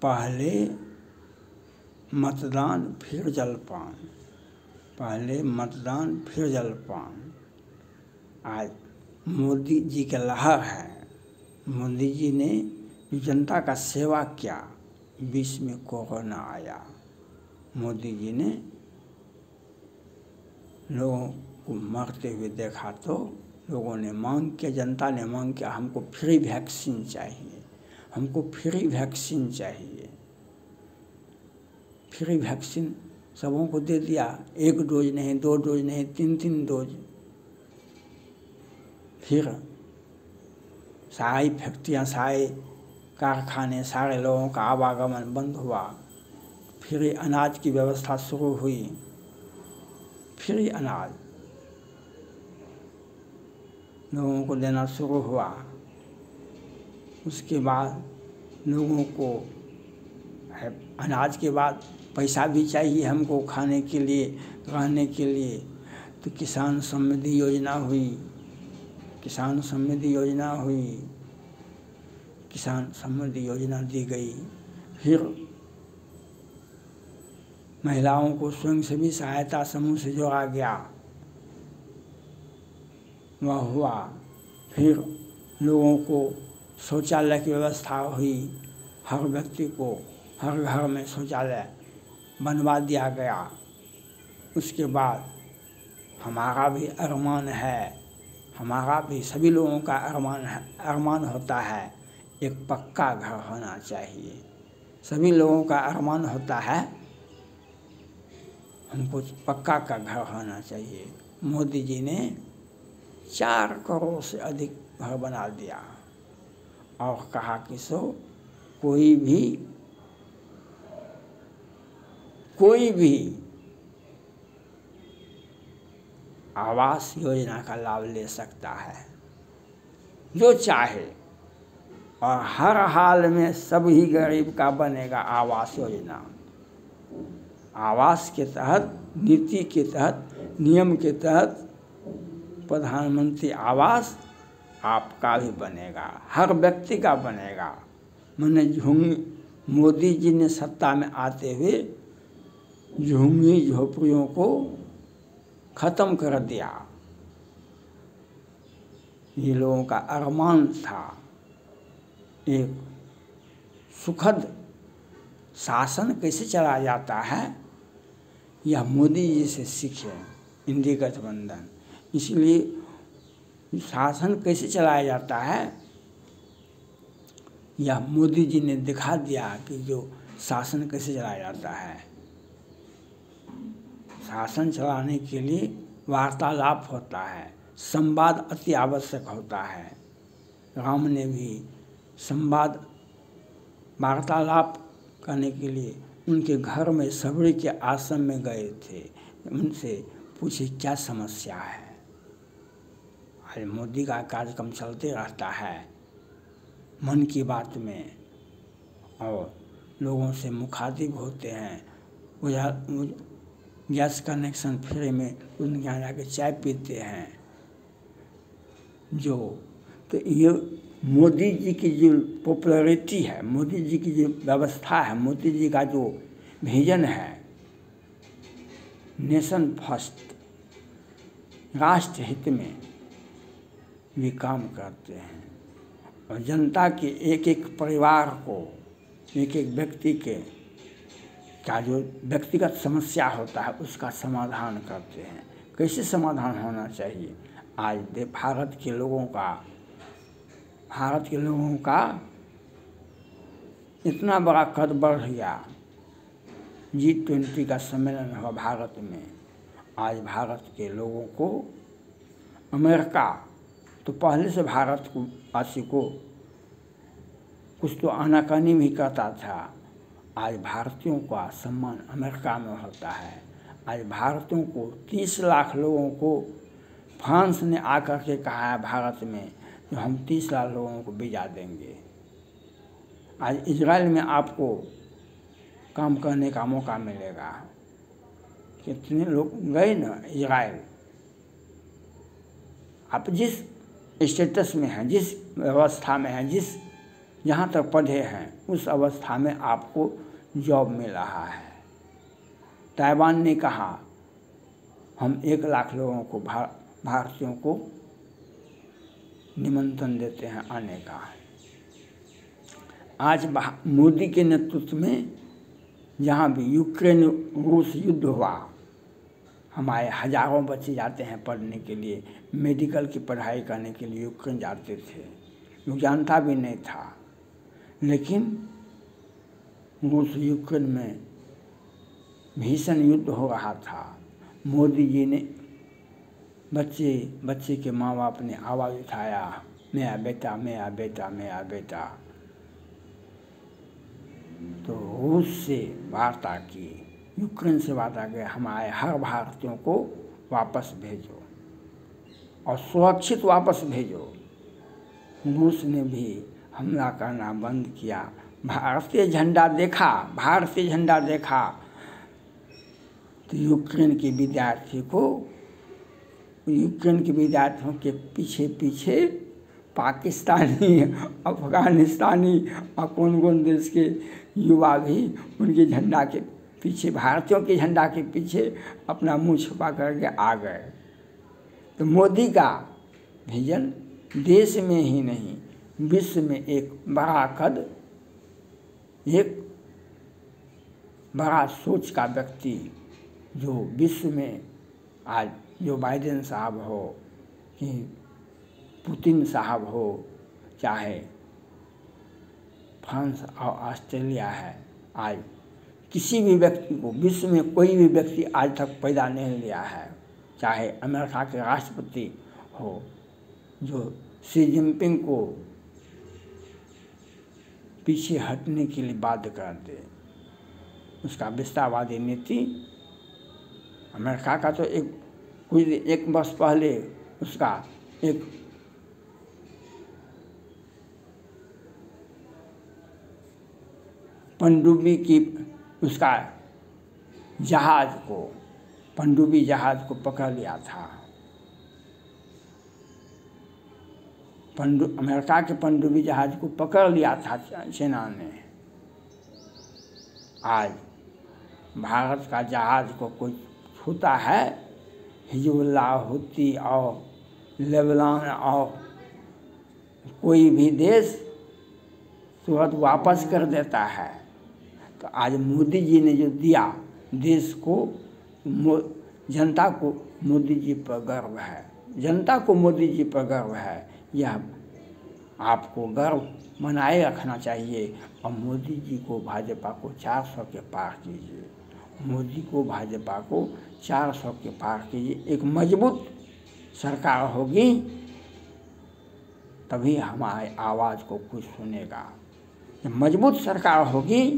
पहले मतदान फिर जलपान, पहले मतदान फिर जलपान। आज मोदी जी का लहर है। मोदी जी ने जनता का सेवा किया, बीच में कोरोना आया। मोदी जी ने लोगों को मरते हुए देखा तो लोगों ने मांग किया, जनता ने मांग किया हमको फ्री वैक्सीन चाहिए, हमको फ्री वैक्सीन चाहिए। फ्री वैक्सीन सबों को दे दिया, 1 डोज नहीं, 2 डोज नहीं, 3 डोज। फिर सारी फैक्ट्रियाँ, सारे कारखाने, सारे लोगों का आवागमन बंद हुआ। फ्री अनाज की व्यवस्था शुरू हुई, फ्री अनाज लोगों को देना शुरू हुआ। उसके बाद लोगों को अनाज के बाद पैसा भी चाहिए हमको खाने के लिए, रहने के लिए। तो किसान समृद्धि योजना हुई, किसान समृद्धि योजना हुई, किसान समृद्धि योजना दी गई। फिर महिलाओं को स्वयंसेवी सहायता समूह से जोड़ा गया, वह हुआ। फिर लोगों को शौचालय की व्यवस्था हुई, हर व्यक्ति को हर घर में शौचालय बनवा दिया गया। उसके बाद हमारा भी अरमान है, हमारा भी सभी लोगों का अरमान होता है, एक पक्का घर होना चाहिए। सभी लोगों का अरमान होता है हमको पक्का का घर होना चाहिए। मोदी जी ने 4 करोड़ से अधिक घर बना दिया और कहा कि कोई भी आवास योजना का लाभ ले सकता है जो चाहे, और हर हाल में सभी गरीब का बनेगा आवास योजना। आवास के तहत, नीति के तहत, नियम के तहत प्रधानमंत्री आवास आपका भी बनेगा, हर व्यक्ति का बनेगा। मैंने मोदी जी ने सत्ता में आते हुए झुग्गी झोपड़ियों को खत्म कर दिया। ये लोगों का अरमान था एक सुखद शासन कैसे चला जाता है, यह मोदी जी से सीखे इंडी गठबंधन। इसलिए शासन कैसे चलाया जाता है यह मोदी जी ने दिखा दिया कि जो शासन कैसे चलाया जाता है। शासन चलाने के लिए वार्तालाप होता है, संवाद अति आवश्यक होता है। राम ने भी संवाद वार्तालाप करने के लिए उनके घर में सबरी के आश्रम में गए थे, उनसे पूछे क्या समस्या है। अरे मोदी का कार्यक्रम चलते रहता है मन की बात में, और लोगों से मुखातिब होते हैं। गैस कनेक्शन फ्री में उनके यहाँ जाके चाय पीते हैं। तो ये मोदी जी की जो पॉपुलैरिटी है, मोदी जी की जो व्यवस्था है, मोदी जी का जो विजन है, नेशन फर्स्ट, राष्ट्र हित में भी काम करते हैं। और जनता के एक एक परिवार को, एक एक व्यक्ति के का जो व्यक्तिगत समस्या होता है उसका समाधान करते हैं। कैसे समाधान होना चाहिए, आज भारत के लोगों का इतना बड़ा कद बढ़ गया। G20 का सम्मेलन हुआ भारत में। आज भारत के लोगों को अमेरिका तो पहले से भारत को वासी को कुछ तो आनाकानी भी करता था। आज भारतीयों का सम्मान अमेरिका में होता है। आज भारतीयों को 30 लाख लोगों को फ्रांस ने आकर के कहा है भारत में कि हम 30 लाख लोगों को वीज़ा देंगे। आज इजराइल में आपको काम करने का मौका मिलेगा। कितने लोग गए ना इजराइल। आप जिस स्टेटस में हैं, जिस व्यवस्था में हैं, जिस जहाँ तक पढ़े हैं उस अवस्था में आपको जॉब मिल रहा है। ताइवान ने कहा हम 1 लाख लोगों को भारतीयों को निमंत्रण देते हैं आने का। आज मोदी के नेतृत्व में जहाँ भी यूक्रेन रूस युद्ध हुआ, हमारे हजारों बच्चे जाते हैं पढ़ने के लिए, मेडिकल की पढ़ाई करने के लिए यूक्रेन जाते थे। लोग जानता भी नहीं था, लेकिन रूस यूक्रेन में भीषण युद्ध हो रहा था। मोदी जी ने बच्चे के माँ बाप ने आवाज़ उठाया, मेरा बेटा मेरा बेटा मेरा बेटा। तो रूस से वार्ता की, यूक्रेन से वार्ता की, हमारे हर भारतीयों को वापस भेजो और सुरक्षित वापस भेजो। रूस ने भी हमला करना बंद किया। भारतीय झंडा देखा तो यूक्रेन के विद्यार्थियों के पीछे पीछे पाकिस्तानी, अफगानिस्तानी और कौन देश के युवा भी उनके झंडा के पीछे, भारतीयों के झंडा के पीछे अपना मुंह छुपा करके आ गए। तो मोदी का विजन देश में ही नहीं विश्व में एक बड़ा सोच का व्यक्ति जो विश्व में आज जो बाइडेन साहब हो कि पुतिन साहब हो, चाहे फ्रांस और ऑस्ट्रेलिया है, आज किसी भी व्यक्ति को विश्व में कोई भी व्यक्ति आज तक पैदा नहीं लिया है, चाहे अमेरिका के राष्ट्रपति हो जो शी जिनपिंग को पीछे हटने के लिए बाध्य कर दे। उसका विस्तारवादी नीति, अमेरिका का तो एक वर्ष पहले उसका एक पनडुब्बी की उसका पनडुब्बी जहाज को पकड़ लिया था। अमेरिका के पनडुब्बी जहाज को पकड़ लिया था सेना ने। आज भारत का जहाज को कोई छूता है, हिजबुल्लाह, हुती और लेबनान और कोई भी देश तुरंत वापस कर देता है। तो आज मोदी जी ने जो दिया देश को, जनता को मोदी जी पर गर्व है, जनता को मोदी जी पर गर्व है। यह आपको गर्व मनाए रखना चाहिए और मोदी जी को, भाजपा को 400 के पार कीजिए। मोदी को, भाजपा को 400 के पार कीजिए। एक मजबूत सरकार होगी तभी हमारे आवाज़ को कुछ सुनेगा। जब मजबूत सरकार होगी,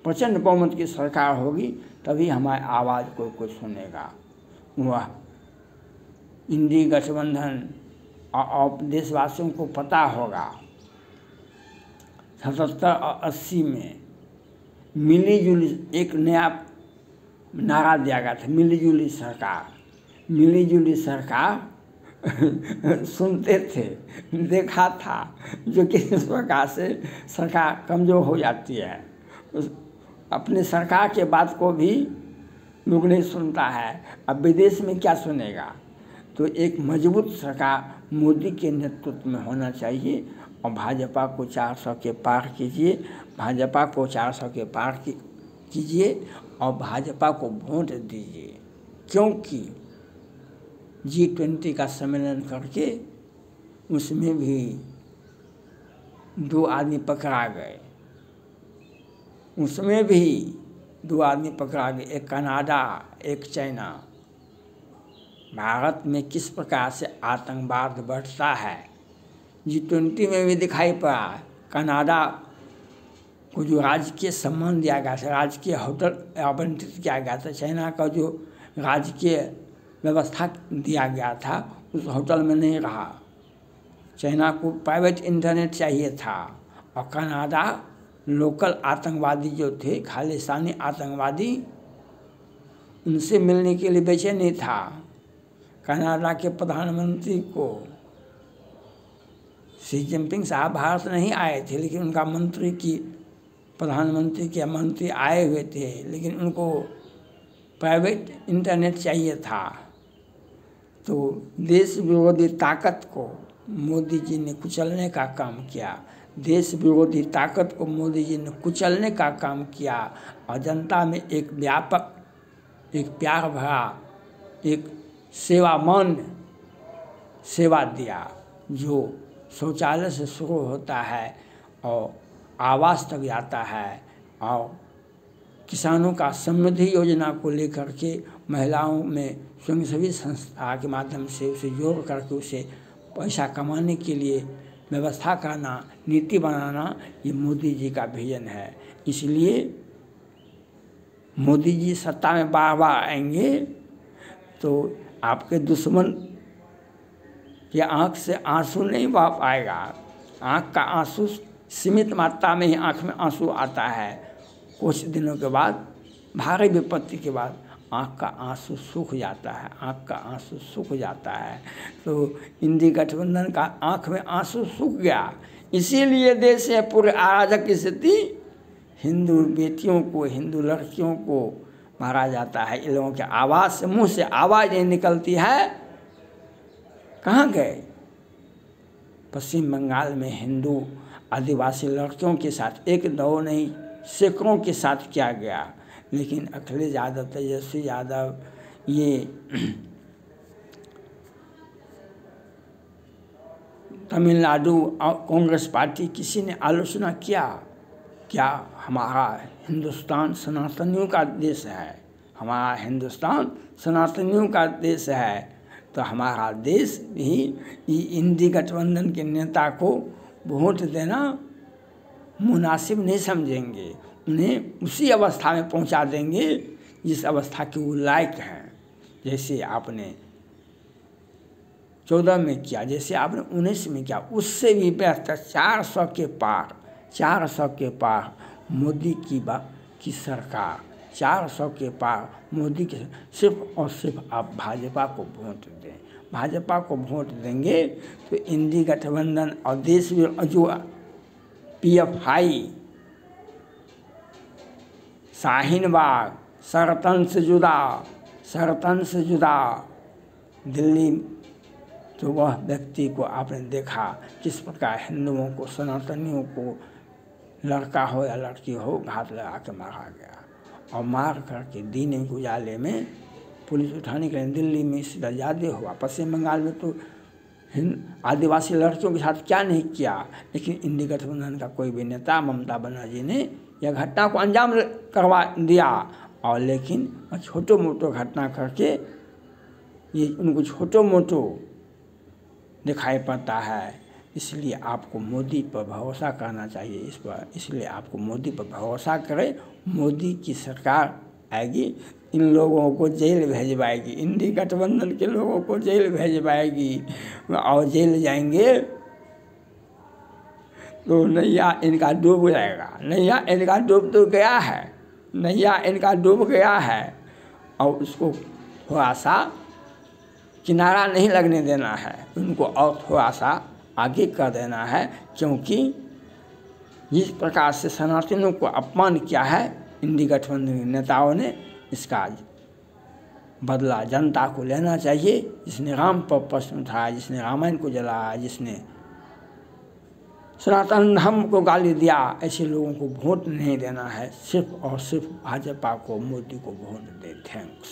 प्रचंड बहुमत की सरकार होगी, तभी हमारे आवाज़ को कुछ सुनेगा। वह इंडी गठबंधन और देशवासियों को पता होगा 77 और 80 में मिलीजुली एक नया नारा दिया गया था, मिलीजुली सरकार सुनते थे, देखा था जो कि इस प्रकार से सरकार कमज़ोर हो जाती है। अपने सरकार के बात को भी लोग नहीं सुनता है, अब विदेश में क्या सुनेगा। तो एक मजबूत सरकार मोदी के नेतृत्व में होना चाहिए और भाजपा को 400 के पार कीजिए, भाजपा को 400 के पार कीजिए और भाजपा को वोट दीजिए। क्योंकि G20 का सम्मेलन करके उसमें भी 2 आदमी पकड़ा गए, उसमें भी 2 आदमी पकड़ा गए, एक कनाडा एक चाइना। भारत में किस प्रकार से आतंकवाद बढ़ता है G20 में भी दिखाई पड़ा। कनाडा को जो राजकीय सम्मान दिया गया था, राजकीय होटल आवंटित किया गया था, चाइना का जो राजकीय व्यवस्था दिया गया था उस होटल में नहीं रहा। चाइना को प्राइवेट इंटरनेट चाहिए था और कनाडा लोकल आतंकवादी जो थे, खालिस्तानी आतंकवादी, उनसे मिलने के लिए बेचैन नहीं था। कनाडा के प्रधानमंत्री को शी जिनपिंग साहब भारत नहीं आए थे, लेकिन उनका मंत्री की प्रधानमंत्री के मंत्री आए हुए थे, लेकिन उनको प्राइवेट इंटरनेट चाहिए था। तो देश विरोधी ताकत को मोदी जी ने कुचलने का काम किया, देश विरोधी ताकत को मोदी जी ने कुचलने का काम किया और जनता में एक व्यापक, एक प्यार भरा, एक सेवामान सेवा दिया, जो शौचालय से शुरू होता है और आवास तक जाता है, और किसानों का समृद्धि योजना को लेकर के महिलाओं में स्वयंसेवी संस्था के माध्यम से उसे जोड़ करके उसे पैसा कमाने के लिए व्यवस्था करना, नीति बनाना, ये मोदी जी का विजन है। इसलिए मोदी जी सत्ता में बार बार आएंगे तो आपके दुश्मन के आँख से आंसू नहीं बह पाएगा। आँख का आंसू सीमित मात्रा में ही आँख में आंसू आता है, कुछ दिनों के बाद भारी विपत्ति के बाद आँख का आंसू सूख जाता है, आँख का आंसू सूख जाता है। तो इंडी गठबंधन का आँख में आंसू सूख गया, इसीलिए देश से पूरे अराजक स्थिति, हिंदू बेटियों को, हिंदू लड़कियों को मारा जाता है। इन लोगों के आवाज़ से, मुंह से आवाज़ नहीं निकलती है। कहाँ गए? पश्चिम बंगाल में हिंदू आदिवासी लड़कियों के साथ एक दो नहीं सैकड़ों के साथ किया गया, लेकिन अखिलेश यादव, तेजस्वी यादव, ये तमिलनाडु कांग्रेस पार्टी, किसी ने आलोचना किया? क्या हमारा हिंदुस्तान सनातनियों का देश है? हमारा हिंदुस्तान सनातनियों का देश है, तो हमारा देश भी इंडी गठबंधन के नेता को वोट देना मुनासिब नहीं समझेंगे, उन्हें उसी अवस्था में पहुंचा देंगे जिस अवस्था के वो लायक हैं। जैसे आपने 14 में किया, जैसे आपने 19 में किया, उससे भी बेहतर 400 के पार, 400 के पार मोदी की सरकार, 400 के पार मोदी की, सिर्फ और सिर्फ आप भाजपा को वोट दें। भाजपा को वोट देंगे तो इंडी गठबंधन और देश में जो PFI, शाहीन बाग, शरतन से जुदा दिल्ली, तो वह व्यक्ति को आपने देखा किस प्रकार हिंदुओं को, सनातनियों को, लड़का हो या लड़की हो, घात लगा के मारा गया। और मार करके दिन उजाले में पुलिस उठाने के लिए दिल्ली में इसका ज़्यादा हुआ। पश्चिम बंगाल में तो आदिवासी लड़कियों के साथ क्या नहीं किया, लेकिन इंडी गठबंधन का कोई भी नेता, ममता बनर्जी ने यह घटना को अंजाम करवा दिया। और लेकिन छोटो मोटो घटना करके ये उनको छोटो मोटो दिखाई पड़ता है। इसलिए आपको मोदी पर भरोसा करना चाहिए इस पर, इसलिए आपको मोदी पर भरोसा करें। मोदी की सरकार आएगी, इन लोगों को जेल भेजवाएगी, इंडी गठबंधन के लोगों को जेल भेजवाएगी, और जेल जाएंगे तो नैया इनका डूब जाएगा। नैया इनका डूब तो गया है, नैया इनका डूब गया है, और उसको थोड़ा सा किनारा नहीं लगने देना है, उनको और थोड़ा सा आगे कर देना है। क्योंकि जिस प्रकार से सनातनियों को अपमान किया है इंडी गठबंधन के नेताओं ने, इसका बदला जनता को लेना चाहिए। जिसने राम पर प्रश्न उठाया, जिसने रामायण को जलाया, जिसने सनातन धर्म को गाली दिया, ऐसे लोगों को वोट नहीं देना है। सिर्फ और सिर्फ भाजपा को, मोदी को वोट दे। थैंक्स।